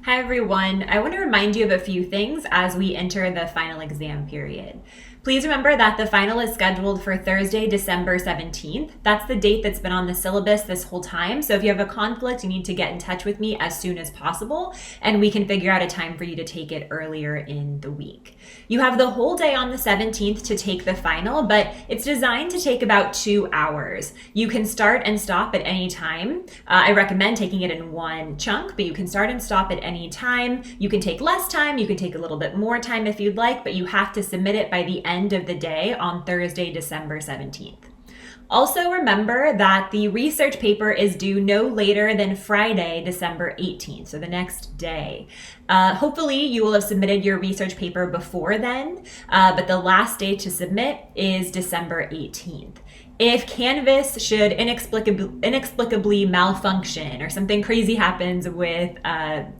Hi everyone. I want to remind you of a few things as we enter the final exam period. Please remember that the final is scheduled for Thursday, December 17th. That's the date that's been on the syllabus this whole time. So if you have a conflict, you need to get in touch with me as soon as possible, and we can figure out a time for you to take it earlier in the week. You have the whole day on the 17th to take the final, but it's designed to take about 2 hours. You can start and stop at any time. I recommend taking it in one chunk, but you can start and stop at any time. You can take less time, you can take a little bit more time if you'd like, but you have to submit it by the end of the day on Thursday, December 17th. Also remember that the research paper is due no later than Friday, December 18th, so the next day. Hopefully you will have submitted your research paper before then, but the last day to submit is December 18th. If Canvas should inexplicably malfunction or something crazy happens with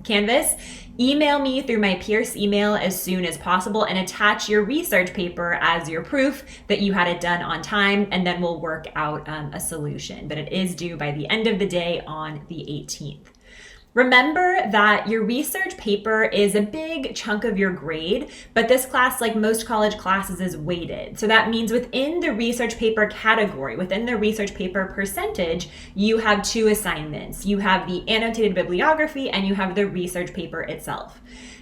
Canvas, email me through my Pierce email as soon as possible and attach your research paper as your proof that you had it done on time, and then we'll work out a solution. But it is due by the end of the day on the 18th. Remember that your research paper is a big chunk of your grade, but this class, like most college classes, is weighted. So that means within the research paper category, within the research paper percentage, you have 2 assignments. You have the annotated bibliography and you have the research paper itself.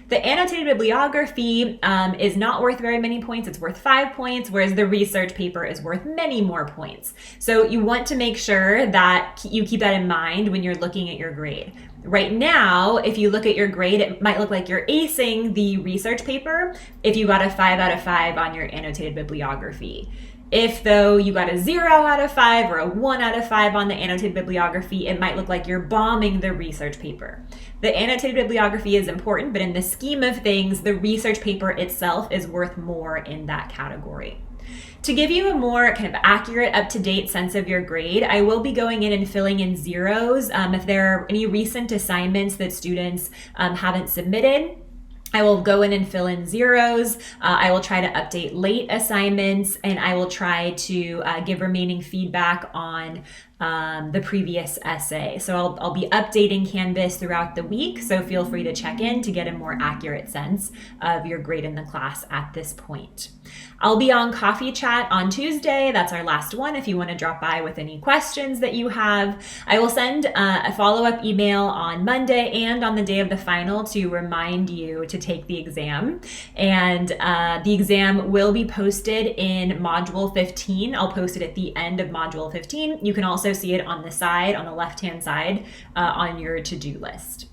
The annotated bibliography is not worth very many points. It's worth 5 points, whereas the research paper is worth many more points. So you want to make sure that you keep that in mind when you're looking at your grade. Right now, if you look at your grade, it might look like you're acing the research paper if you got a 5 out of 5 on your annotated bibliography. If, though, you got a 0 out of 5 or a 1 out of 5 on the annotated bibliography, it might look like you're bombing the research paper. The annotated bibliography is important, but in the scheme of things, the research paper itself is worth more in that category. To give you a more kind of accurate, up-to-date sense of your grade, I will be going in and filling in zeros. If there are any recent assignments that students haven't submitted, I will go in and fill in zeros. I will try to update late assignments, and I will try to give remaining feedback on the previous essay. So I'll be updating Canvas throughout the week, so feel free to check in to get a more accurate sense of your grade in the class at this point. I'll be on Coffee Chat on Tuesday. That's our last one if you want to drop by with any questions that you have. I will send a follow-up email on Monday and on the day of the final to remind you to take the exam. And the exam will be posted in Module 15. I'll post it at the end of Module 15. You can also see it on the side, on the left-hand side, on your to-do list.